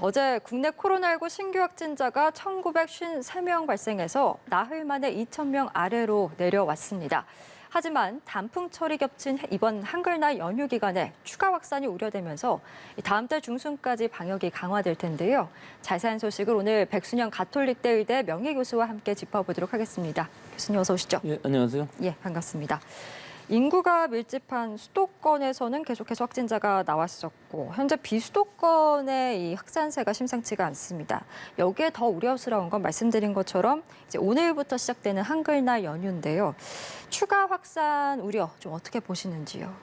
어제 국내 코로나19 신규 확진자가 1,953명 발생해서 나흘 만에 2,000명 아래로 내려왔습니다. 하지만 단풍철이 겹친 이번 한글날 연휴 기간에 추가 확산이 우려되면서 다음 달 중순까지 방역이 강화될 텐데요. 자세한 소식을 오늘 백순영 가톨릭대 의대 명예교수와 함께 짚어보도록 하겠습니다. 교수님 어서 오시죠. 예, 안녕하세요. 예, 반갑습니다. 인구가 밀집한 수도권에서는 계속해서 확진자가 나왔었고 현재 비수도권의 이 확산세가 심상치가 않습니다. 여기에 더 우려스러운 건 말씀드린 것처럼 이제 오늘부터 시작되는 한글날 연휴인데요. 추가 확산 우려 좀 어떻게 보시는지요?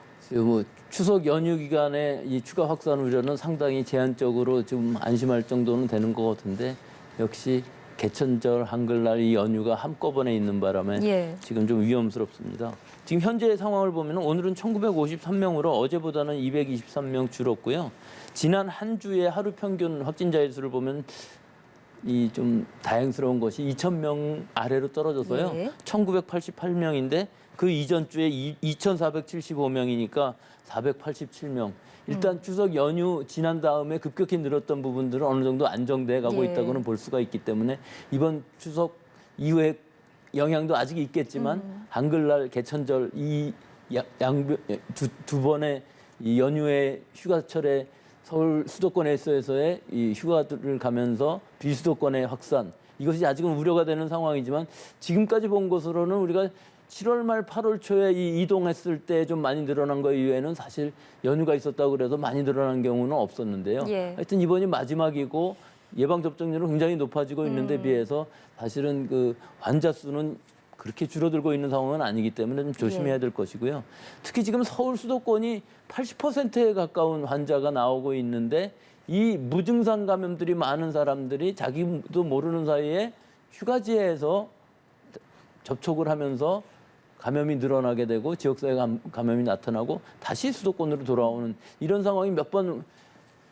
추석 연휴 기간에 이 추가 확산 우려는 상당히 제한적으로 좀 안심할 정도는 되는 것 같은데 역시 개천절 한글날 이 연휴가 한꺼번에 있는 바람에 지금 좀 위험스럽습니다. 지금 현재 상황을 보면 오늘은 1,953명으로 어제보다는 223명 줄었고요. 지난 한 주의 하루 평균 확진자의 수를 보면 이 좀 다행스러운 것이 2,000명 아래로 떨어져서요. 1,988명인데 그 이전 주에 2,475명이니까 487명. 일단 추석 연휴 지난 다음에 급격히 늘었던 부분들은 어느 정도 안정돼 가고 있다고는 볼 수가 있기 때문에 이번 추석 이후에 영향도 아직 있겠지만 한글날 개천절 이 두 번의 이 연휴의 휴가철에 서울 수도권에서의 이 휴가들을 가면서 비수도권의 확산 이것이 아직은 우려가 되는 상황이지만 지금까지 본 것으로는 우리가 7월 말 8월 초에 이동했을 때 좀 많이 늘어난 거 이외에는 사실 연휴가 있었다고 그래서 많이 늘어난 경우는 없었는데요. 하여튼 이번이 마지막이고 예방접종률은 굉장히 높아지고 있는데 비해서 사실은 그 환자 수는 그렇게 줄어들고 있는 상황은 아니기 때문에 좀 조심해야 될 것이고요. 특히 지금 서울 수도권이 80%에 가까운 환자가 나오고 있는데 이 무증상 감염들이 많은 사람들이 자기도 모르는 사이에 휴가지에서 접촉을 하면서 감염이 늘어나게 되고 지역사회 감염이 나타나고 다시 수도권으로 돌아오는 이런 상황이 몇 번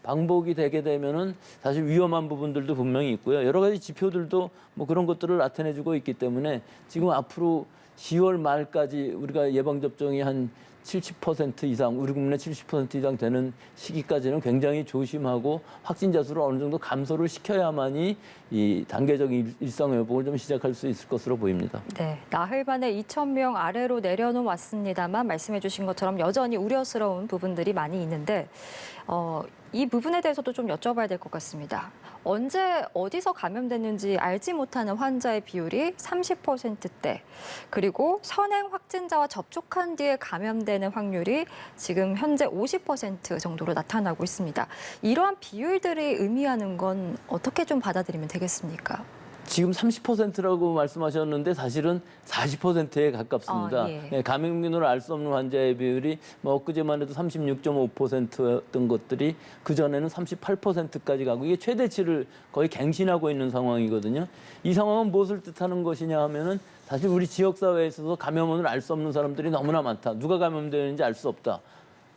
반복이 되게 되면은 사실 위험한 부분들도 분명히 있고요. 여러 가지 지표들도 뭐 그런 것들을 나타내주고 있기 때문에 지금 앞으로 10월 말까지 우리가 예방접종이 한 70% 이상, 우리 국민의 70% 이상 되는 시기까지는 굉장히 조심하고 확진자 수를 어느 정도 감소를 시켜야만이 이 단계적인 일상 회복을 좀 시작할 수 있을 것으로 보입니다. 네, 나흘 만에 2,000명 아래로 내려놓았습니다만 말씀해 주신 것처럼 여전히 우려스러운 부분들이 많이 있는데 이 부분에 대해서도 좀 여쭤봐야 될 것 같습니다. 언제 어디서 감염됐는지 알지 못하는 환자의 비율이 30%대, 그리고 선행 확진자와 접촉한 뒤에 감염되는 확률이 지금 현재 50% 정도로 나타나고 있습니다. 이러한 비율들이 의미하는 건 어떻게 좀 받아들이면 되겠습니까? 지금 30%라고 말씀하셨는데 사실은 40%에 가깝습니다. 감염균으로 알 수 없는 환자의 비율이 뭐 엊그제만 해도 36.5%였던 것들이 그전에는 38%까지 가고 이게 최대치를 거의 갱신하고 있는 상황이거든요. 이 상황은 무엇을 뜻하는 것이냐 하면은 사실 우리 지역사회에 있어서 감염원을 알 수 없는 사람들이 너무나 많다. 누가 감염되는지 알 수 없다.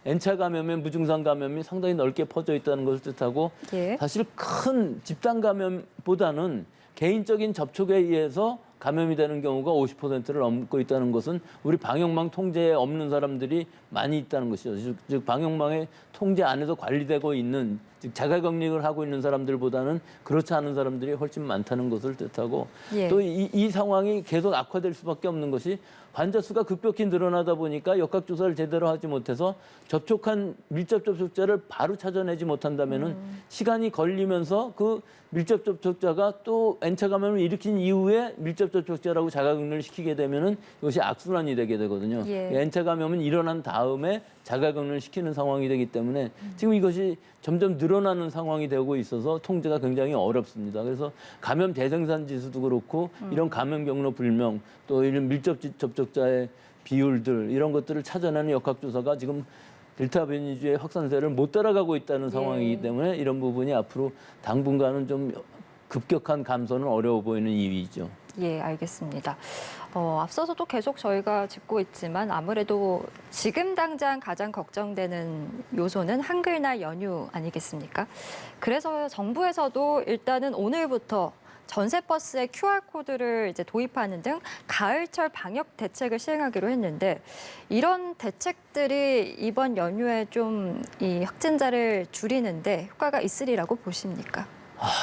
N차 감염의 무증상 감염이 상당히 넓게 퍼져 있다는 것을 뜻하고 사실 큰 집단 감염보다는 개인적인 접촉에 의해서 감염이 되는 경우가 50%를 넘고 있다는 것은 우리 방역망 통제에 없는 사람들이 많이 있다는 것이죠. 즉 방역망의 통제 안에서 관리되고 있는 즉 자가격리를 하고 있는 사람들보다는 그렇지 않은 사람들이 훨씬 많다는 것을 뜻하고 또 이 상황이 계속 악화될 수밖에 없는 것이 환자 수가 급격히 늘어나다 보니까 역학조사를 제대로 하지 못해서 접촉한 밀접 접촉자를 바로 찾아내지 못한다면은 시간이 걸리면서 그 밀접 접촉자가 또 N차 감염을 일으킨 이후에 밀접 접촉자라고 자가격리를 시키게 되면은 이것이 악순환이 되게 되거든요. N차 감염은 일어난 다음에 자가격리를 시키는 상황이 되기 때문에 지금 이것이 점점 늘어나는 상황이 되고 있어서 통제가 굉장히 어렵습니다. 그래서 감염 대생산 지수도 그렇고 이런 감염 경로 불명 또 이런 밀접 접촉자의 비율들 이런 것들을 찾아내는 역학조사가 지금 델타 변이주의 확산세를 못 따라가고 있다는 상황이기 때문에 이런 부분이 앞으로 당분간은 좀 급격한 감소는 어려워 보이는 이유이죠. 예, 알겠습니다. 앞서서도 계속 저희가 짚고 있지만 아무래도 지금 당장 가장 걱정되는 요소는 한글날 연휴 아니겠습니까? 그래서 정부에서도 일단은 오늘부터 전세버스에 QR코드를 이제 도입하는 등 가을철 방역 대책을 시행하기로 했는데 이런 대책들이 이번 연휴에 좀 이 확진자를 줄이는데 효과가 있으리라고 보십니까?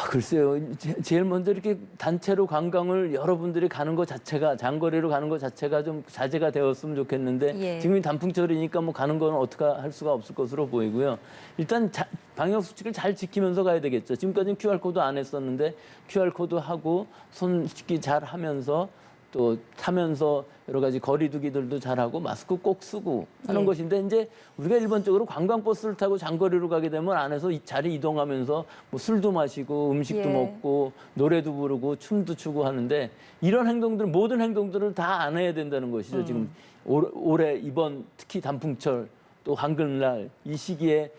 글쎄요. 제일 먼저 이렇게 단체로 관광을 여러분들이 가는 것 자체가 장거리로 가는 것 자체가 좀 자제가 되었으면 좋겠는데 예. 지금이 단풍철이니까 뭐 가는 건 어떻게 할 수가 없을 것으로 보이고요. 일단 방역 수칙을 잘 지키면서 가야 되겠죠. 지금까지는 QR코드 안 했었는데 QR코드 하고 손 씻기 잘 하면서 또 타면서 여러 가지 거리두기들도 잘하고 마스크 꼭 쓰고 하는 예. 것인데 이제 우리가 일반적으로 관광버스를 타고 장거리로 가게 되면 안에서 자리 이동하면서 뭐 술도 마시고 음식도 예. 먹고 노래도 부르고 춤도 추고 하는데 이런 행동들 모든 행동들을 다 안 해야 된다는 것이죠. 지금 올해 이번 특히 단풍철 또 한글날 이 시기에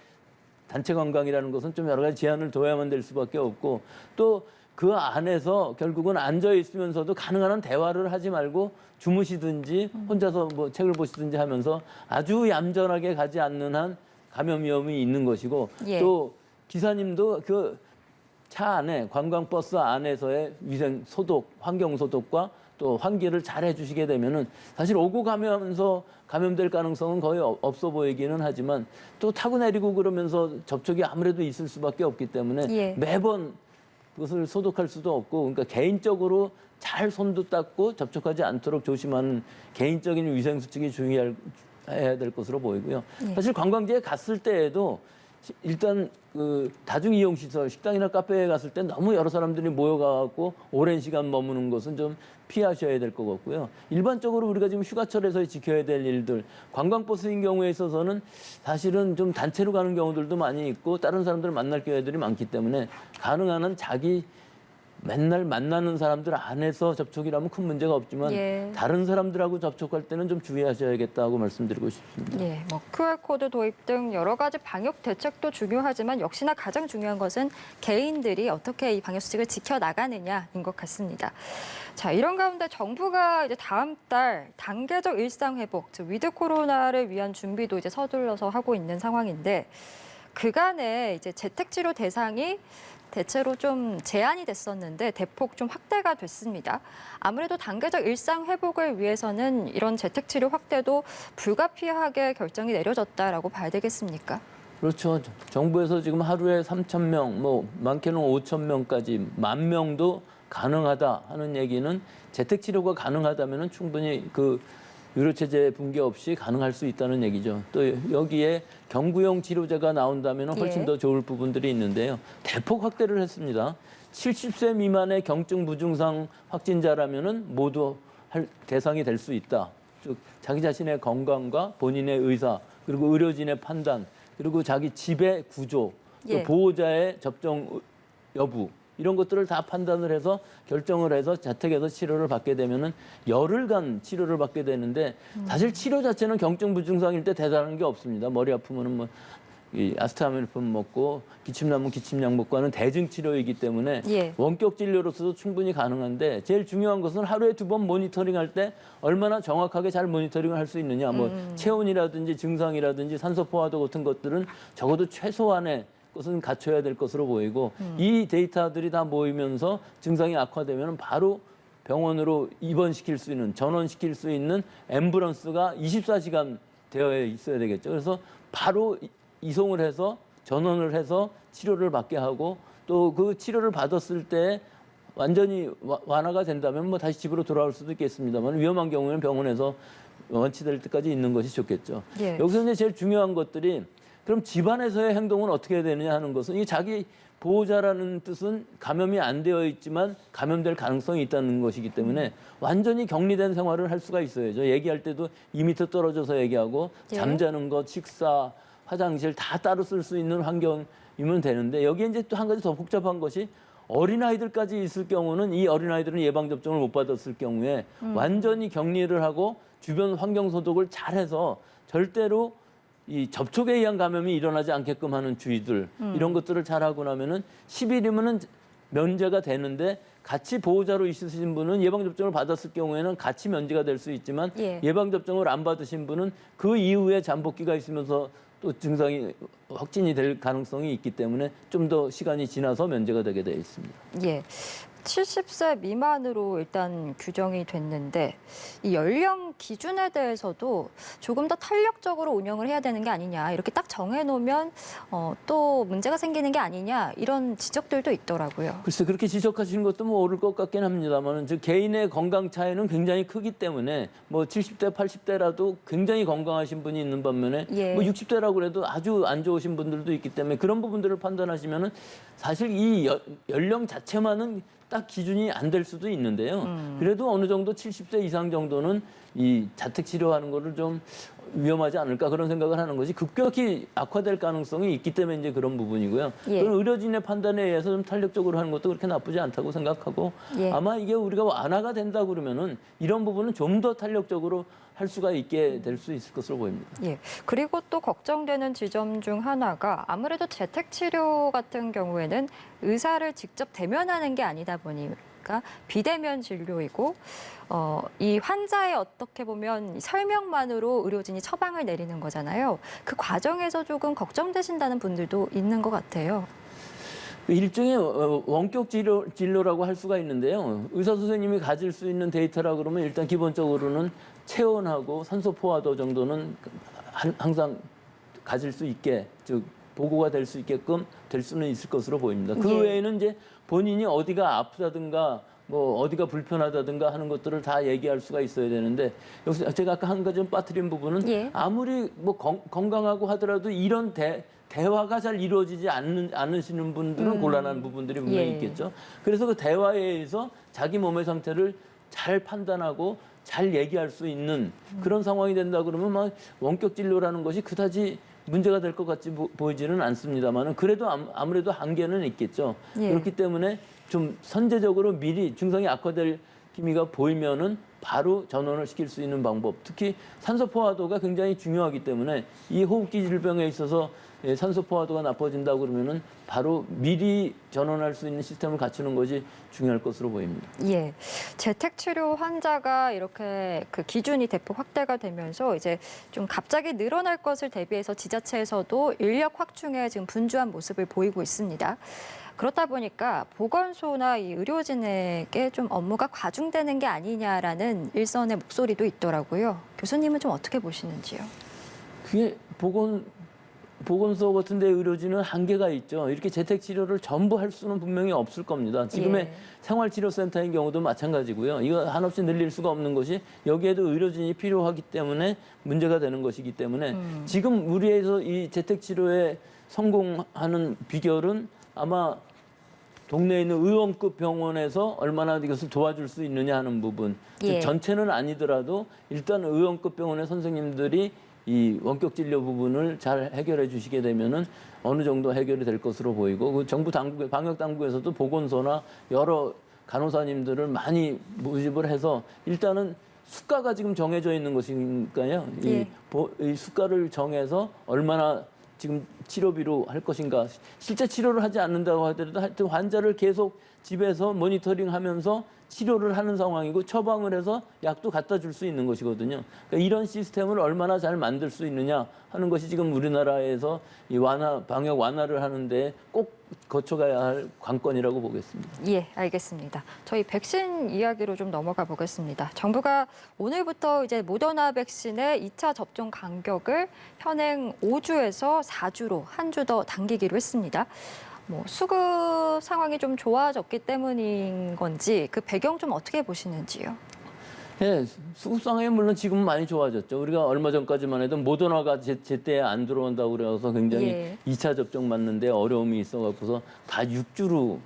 단체 관광이라는 것은 좀 여러 가지 제한을 둬야만 될 수밖에 없고 또 그 안에서 결국은 앉아 있으면서도 가능한 한 대화를 하지 말고 주무시든지 혼자서 뭐 책을 보시든지 하면서 아주 얌전하게 가지 않는 한 감염 위험이 있는 것이고 예. 또 기사님도 그 차 안에 관광버스 안에서의 위생 소독, 환경 소독과 또 환기를 잘 해주시게 되면은 사실 오고 가면서 감염될 가능성은 거의 없어 보이기는 하지만 또 타고 내리고 그러면서 접촉이 아무래도 있을 수밖에 없기 때문에 예. 매번 그것을 소독할 수도 없고 그러니까 개인적으로 잘 손도 닦고 접촉하지 않도록 조심하는 개인적인 위생 수칙이 중요해야 될 것으로 보이고요. 예. 사실 관광지에 갔을 때에도 일단 그 다중이용시설, 식당이나 카페에 갔을 때 너무 여러 사람들이 모여가고 오랜 시간 머무는 것은 좀 피하셔야 될 것 같고요. 일반적으로 우리가 지금 휴가철에서 지켜야 될 일들, 관광버스인 경우에 있어서는 사실은 좀 단체로 가는 경우들도 많이 있고 다른 사람들을 만날 기회들이 많기 때문에 가능한 한 자기 맨날 만나는 사람들 안에서 접촉이라면 큰 문제가 없지만 예. 다른 사람들하고 접촉할 때는 좀 주의하셔야겠다고 말씀드리고 싶습니다. 예, 뭐 QR코드 도입 등 여러 가지 방역 대책도 중요하지만 역시나 가장 중요한 것은 개인들이 어떻게 이 방역 수칙을 지켜나가느냐인 것 같습니다. 자, 이런 가운데 정부가 이제 다음 달 단계적 일상 회복, 즉 위드 코로나를 위한 준비도 이제 서둘러서 하고 있는 상황인데 그간에 이제 재택 치료 대상이 대체로 좀 제한이 됐었는데 대폭 좀 확대가 됐습니다. 아무래도 단계적 일상 회복을 위해서는 이런 재택 치료 확대도 불가피하게 결정이 내려졌다라고 봐야 되겠습니까? 그렇죠. 정부에서 지금 하루에 3,000명, 뭐 많게는 5,000명까지 10,000명도 가능하다 하는 얘기는 재택 치료가 가능하다면 충분히 그 의료체제 붕괴 없이 가능할 수 있다는 얘기죠. 또 여기에 경구용 치료제가 나온다면 훨씬 예. 더 좋을 부분들이 있는데요. 대폭 확대를 했습니다. 70세 미만의 경증 무증상 확진자라면 모두 대상이 될 수 있다. 즉 자기 자신의 건강과 본인의 의사 그리고 의료진의 판단 그리고 자기 집의 구조 또 예. 보호자의 접종 여부 이런 것들을 다 판단을 해서 결정을 해서 자택에서 치료를 받게 되면은 열흘간 치료를 받게 되는데 사실 치료 자체는 경증 무증상일 때 대단한 게 없습니다. 머리 아프면은 뭐 이 아스타민오fen 먹고 기침 나면 기침약 먹고 하는 대증 치료이기 때문에 예. 원격 진료로서도 충분히 가능한데 제일 중요한 것은 하루에 2번 모니터링할 때 얼마나 정확하게 잘 모니터링을 할 수 있느냐. 뭐 체온이라든지 증상이라든지 산소 포화도 같은 것들은 적어도 최소한의 것은 갖춰야 될 것으로 보이고 이 데이터들이 다 모이면서 증상이 악화되면 바로 병원으로 입원시킬 수 있는 전원시킬 수 있는 앰뷸런스가 24시간 되어 있어야 되겠죠. 그래서 바로 이송을 해서 전원을 해서 치료를 받게 하고 또 그 치료를 받았을 때 완전히 완화가 된다면 뭐 다시 집으로 돌아올 수도 있겠습니다만 위험한 경우에는 병원에서 완치될 때까지 있는 것이 좋겠죠. 예. 여기서 이제 제일 중요한 것들이 그럼 집안에서의 행동은 어떻게 해야 되느냐 하는 것은 이 자기 보호자라는 뜻은 감염이 안 되어 있지만 감염될 가능성이 있다는 것이기 때문에 완전히 격리된 생활을 할 수가 있어야죠. 얘기할 때도 2m 떨어져서 얘기하고 예. 잠자는 것, 식사, 화장실 다 따로 쓸 수 있는 환경이면 되는데 여기에 이제 또 한 가지 더 복잡한 것이 어린아이들까지 있을 경우는 이 어린아이들은 예방접종을 못 받았을 경우에 완전히 격리를 하고 주변 환경 소독을 잘해서 절대로 이 접촉에 의한 감염이 일어나지 않게끔 하는 주의들 이런 것들을 잘하고 나면은 10일이면은 면제가 되는데 같이 보호자로 있으신 분은 예방접종을 받았을 경우에는 같이 면제가 될 수 있지만 예. 예방접종을 안 받으신 분은 그 이후에 잠복기가 있으면서 또 증상이 확진이 될 가능성이 있기 때문에 좀 더 시간이 지나서 면제가 되게 되어 있습니다. 예. 70세 미만으로 일단 규정이 됐는데 이 연령 기준에 대해서도 조금 더 탄력적으로 운영을 해야 되는 게 아니냐 이렇게 딱 정해놓으면 또 문제가 생기는 게 아니냐 이런 지적들도 있더라고요. 글쎄 그렇게 지적하시는 것도 뭐 옳을 것 같긴 합니다만 즉 개인의 건강 차이는 굉장히 크기 때문에 뭐 70대 80대라도 굉장히 건강하신 분이 있는 반면에 예. 뭐 60대라고 해도 아주 안 좋으신 분들도 있기 때문에 그런 부분들을 판단하시면은 사실 이 연령 자체만은 딱 기준이 안 될 수도 있는데요. 그래도 어느 정도 70세 이상 정도는 이 자택 치료하는 거를 좀 위험하지 않을까 그런 생각을 하는 것이 급격히 악화될 가능성이 있기 때문에 이제 그런 부분이고요. 예. 그런 의료진의 판단에 의해서 좀 탄력적으로 하는 것도 그렇게 나쁘지 않다고 생각하고 예. 아마 이게 우리가 완화가 된다 그러면은 이런 부분은 좀 더 탄력적으로 할 수가 있게 될 수 있을 것으로 보입니다. 예. 그리고 또 걱정되는 지점 중 하나가 아무래도 재택 치료 같은 경우에는 의사를 직접 대면하는 게 아니다 보니까 비대면 진료이고 이 환자의 어떻게 보면 설명만으로 의료진이 처방을 내리는 거잖아요. 그 과정에서 조금 걱정되신다는 분들도 있는 것 같아요. 일종의 원격 진료라고 할 수가 있는데요. 의사 선생님이 가질 수 있는 데이터라 그러면 일단 기본적으로는 체온하고 산소 포화도 정도는 항상 가질 수 있게 즉 보고가 될 수 있게끔 될 수는 있을 것으로 보입니다. 그 예. 외에는 이제 본인이 어디가 아프다든가 뭐 어디가 불편하다든가 하는 것들을 다 얘기할 수가 있어야 되는데 여기서 제가 아까 한 가지 좀 빠뜨린 부분은 예. 아무리 뭐 건강하고 하더라도 이런 대화가 잘 이루어지지 않으시는 분들은 곤란한 부분들이 분명히 예. 있겠죠. 그래서 그 대화에 의해서 자기 몸의 상태를 잘 판단하고 잘 얘기할 수 있는 그런 상황이 된다 그러면 막 원격 진료라는 것이 그다지 문제가 될 것 같이 보이지는 않습니다만은 그래도 아무래도 한계는 있겠죠. 예. 그렇기 때문에 좀 선제적으로 미리 증상이 악화될 기미가 보이면은 바로 전원을 시킬 수 있는 방법. 특히 산소 포화도가 굉장히 중요하기 때문에 이 호흡기 질병에 있어서 산소 포화도가 나빠진다고 그러면은 바로 미리 전원할 수 있는 시스템을 갖추는 것이 중요할 것으로 보입니다. 예. 재택 치료 환자가 이렇게 그 기준이 대폭 확대가 되면서 이제 좀 갑자기 늘어날 것을 대비해서 지자체에서도 인력 확충에 지금 분주한 모습을 보이고 있습니다. 그렇다 보니까 보건소나 이 의료진에게 좀 업무가 과중되는 게 아니냐라는 일선의 목소리도 있더라고요. 교수님은 좀 어떻게 보시는지요? 그게 보건소 같은 데 의료진은 한계가 있죠. 이렇게 재택 치료를 전부 할 수는 분명히 없을 겁니다. 지금의 예. 생활치료센터인 경우도 마찬가지고요. 이거 한없이 늘릴 수가 없는 것이 여기에도 의료진이 필요하기 때문에 문제가 되는 것이기 때문에 지금 우리에서 이 재택 치료에 성공하는 비결은 아마 동네에 있는 의원급 병원에서 얼마나 이것을 도와줄 수 있느냐 하는 부분. 예. 즉 전체는 아니더라도 일단 의원급 병원의 선생님들이 이 원격 진료 부분을 잘 해결해 주시게 되면은 어느 정도 해결이 될 것으로 보이고 그 정부 당국 방역 당국에서도 보건소나 여러 간호사님들을 많이 모집을 해서 일단은 수가가 지금 정해져 있는 것이니까요. 예. 이 수가를 정해서 얼마나 지금 치료비로 할 것인가. 실제 치료를 하지 않는다고 하더라도 하여튼 환자를 계속 집에서 모니터링하면서 치료를 하는 상황이고 처방을 해서 약도 갖다 줄 수 있는 것이거든요. 그러니까 이런 시스템을 얼마나 잘 만들 수 있느냐 하는 것이 지금 우리나라에서 이 방역 완화를 하는데 꼭 거쳐가야 할 관건이라고 보겠습니다. 예, 알겠습니다. 저희 백신 이야기로 좀 넘어가 보겠습니다. 정부가 오늘부터 이제 모더나 백신의 2차 접종 간격을 현행 5주에서 4주로 한 주 더 당기기로 했습니다. 뭐 수급 상황이 좀 좋아졌기 때문인 건지 그 배경 좀 어떻게 보시는지요? 예, 수급 상황이 물론 지금 많이 좋아졌죠. 우리가 얼마 전까지만 해도 모더나가 제때에 안 들어온다고 그래서 굉장히 예. 2차 접종 맞는데 어려움이 있어갖고서 다 6주로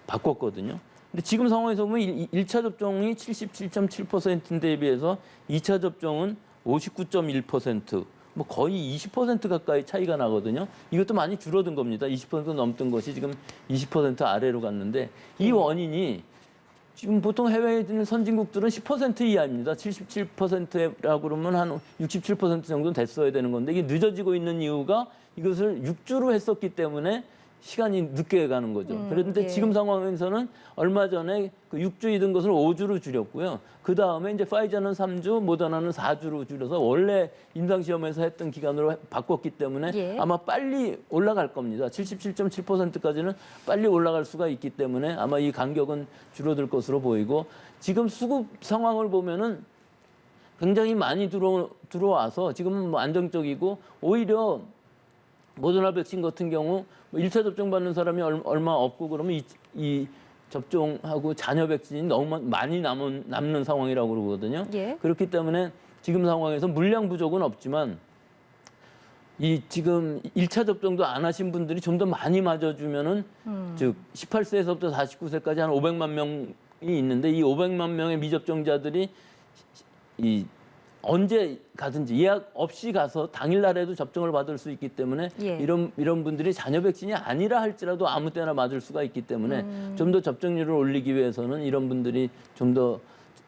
바꿨거든요. 근데 지금 상황에서 보면 1차 접종이 77.7%인데 비해서 2차 접종은 59.1%. 뭐 거의 20% 가까이 차이가 나거든요. 이것도 많이 줄어든 겁니다. 20% 넘던 것이 지금 20% 아래로 갔는데 이 원인이 지금 보통 해외에 있는 선진국들은 10% 이하입니다. 77%라고 그러면 한 67% 정도는 됐어야 되는 건데 이게 늦어지고 있는 이유가 이것을 6주로 했었기 때문에 시간이 늦게 가는 거죠. 그런데 예. 지금 상황에서는 얼마 전에 그 6주이던 것을 5주로 줄였고요. 그 다음에 이제 파이저는 3주, 모더나는 4주로 줄여서 원래 임상시험에서 했던 기간으로 바꿨기 때문에 예. 아마 빨리 올라갈 겁니다. 77.7%까지는 빨리 올라갈 수가 있기 때문에 아마 이 간격은 줄어들 것으로 보이고 지금 수급 상황을 보면은 굉장히 많이 들어와서 지금은 뭐 안정적이고 오히려 모더나 백신 같은 경우 1차 접종 받는 사람이 얼마 없고 그러면 이 접종하고 잔여 백신이 너무 많이 남는 상황이라고 그러거든요. 예. 그렇기 때문에 지금 상황에서 물량 부족은 없지만 이 지금 1차 접종도 안 하신 분들이 좀 더 많이 맞아주면은 즉 18세에서부터 49세까지 한 500만 명이 있는데 이 500만 명의 미접종자들이 이 언제 가든지 예약 없이 가서 당일날에도 접종을 받을 수 있기 때문에 예. 이런 분들이 잔여 백신이 아니라 할지라도 아무 때나 맞을 수가 있기 때문에 좀 더 접종률을 올리기 위해서는 이런 분들이 좀 더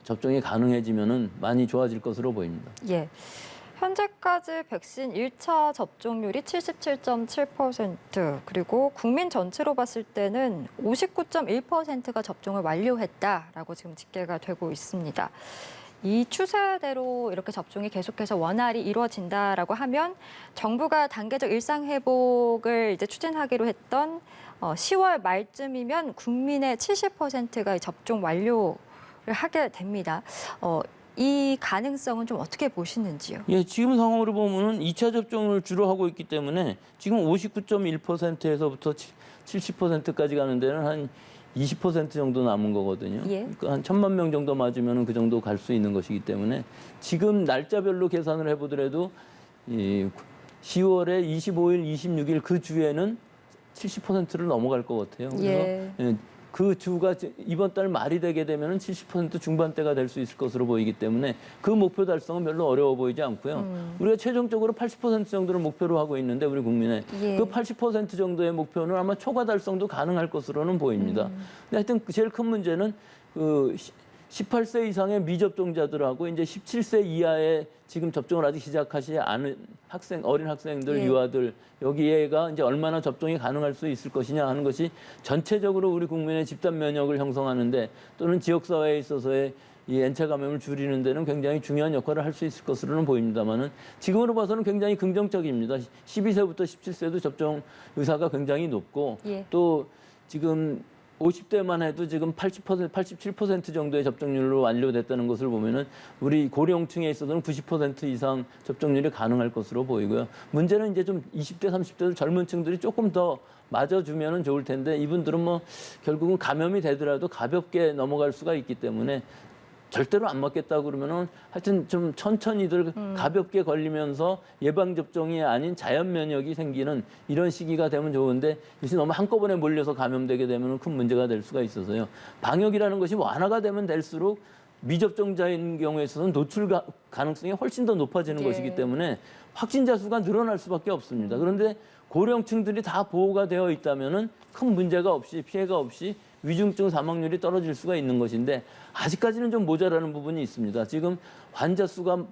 접종이 가능해지면은 많이 좋아질 것으로 보입니다. 예. 현재까지 백신 1차 접종률이 77.7%, 그리고 국민 전체로 봤을 때는 59.1%가 접종을 완료했다라고 지금 집계가 되고 있습니다. 이 추세대로 이렇게 접종이 계속해서 원활히 이루어진다라고 하면 정부가 단계적 일상 회복을 이제 추진하기로 했던 10월 말쯤이면 국민의 70%가 접종 완료를 하게 됩니다. 이 가능성은 좀 어떻게 보시는지요? 예, 지금 상황으로 보면은 2차 접종을 주로 하고 있기 때문에 지금 59.1%에서부터 70%까지 가는 데는 한 20% 정도 남은 거거든요. 예. 그러니까 한 1,000만 명 정도 맞으면 그 정도 갈 수 있는 것이기 때문에 지금 날짜별로 계산을 해보더라도 이 10월에 25일, 26일 그 주에는 70%를 넘어갈 것 같아요. 그래서 예. 그 주가 이번 달 말이 되게 되면 70% 중반대가 될 수 있을 것으로 보이기 때문에 그 목표 달성은 별로 어려워 보이지 않고요. 우리가 최종적으로 80% 정도를 목표로 하고 있는데 우리 국민의 예. 그 80% 정도의 목표는 아마 초과 달성도 가능할 것으로는 보입니다. 근데 하여튼 제일 큰 문제는 그 18세 이상의 미접종자들하고 이제 17세 이하의 지금 접종을 아직 시작하지 않은 어린 학생들, 예. 유아들 여기에가 이제 얼마나 접종이 가능할 수 있을 것이냐 하는 것이 전체적으로 우리 국민의 집단 면역을 형성하는데 또는 지역 사회에 있어서의 이 N차 감염을 줄이는 데는 굉장히 중요한 역할을 할 수 있을 것으로는 보입니다만은 지금으로 봐서는 굉장히 긍정적입니다. 12세부터 17세도 접종 의사가 굉장히 높고 예. 또 지금 50대만 해도 지금 80%, 87% 정도의 접종률로 완료됐다는 것을 보면은 우리 고령층에 있어서는 90% 이상 접종률이 가능할 것으로 보이고요. 문제는 이제 좀 20대, 30대 젊은 층들이 조금 더 맞아주면은 좋을 텐데 이분들은 뭐 결국은 감염이 되더라도 가볍게 넘어갈 수가 있기 때문에 절대로 안 맞겠다고 그러면은 하여튼 좀 천천히들 가볍게 걸리면서 예방접종이 아닌 자연 면역이 생기는 이런 시기가 되면 좋은데 이것이 너무 한꺼번에 몰려서 감염되게 되면 큰 문제가 될 수가 있어서요. 방역이라는 것이 완화가 되면 될수록 미접종자인 경우에 있어서는 노출 가능성이 훨씬 더 높아지는 예. 것이기 때문에 확진자 수가 늘어날 수밖에 없습니다. 그런데 고령층들이 다 보호가 되어 있다면은 큰 문제가 없이 피해가 없이 위중증 사망률이 떨어질 수가 있는 것인데 아직까지는 좀 모자라는 부분이 있습니다. 지금 환자 수가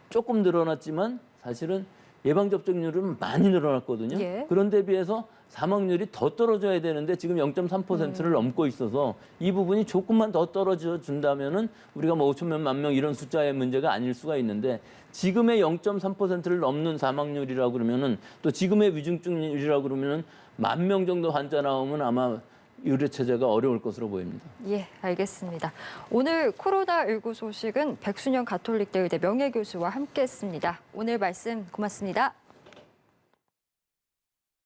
조금 늘어났지만 사실은 예방접종률은 많이 늘어났거든요. 예. 그런데 비해서 사망률이 더 떨어져야 되는데 지금 0.3%를 넘고 있어서 이 부분이 조금만 더 떨어져 준다면은 우리가 뭐 5천만 명 이런 숫자의 문제가 아닐 수가 있는데 지금의 0.3%를 넘는 사망률이라고 그러면은 또 지금의 위중증률이라고 그러면은 10,000명 정도 환자 나오면 아마 의료체제가 어려울 것으로 보입니다. 예, 알겠습니다. 오늘 코로나19 소식은 백순영 가톨릭대 의대 명예교수와 함께했습니다. 오늘 말씀 고맙습니다.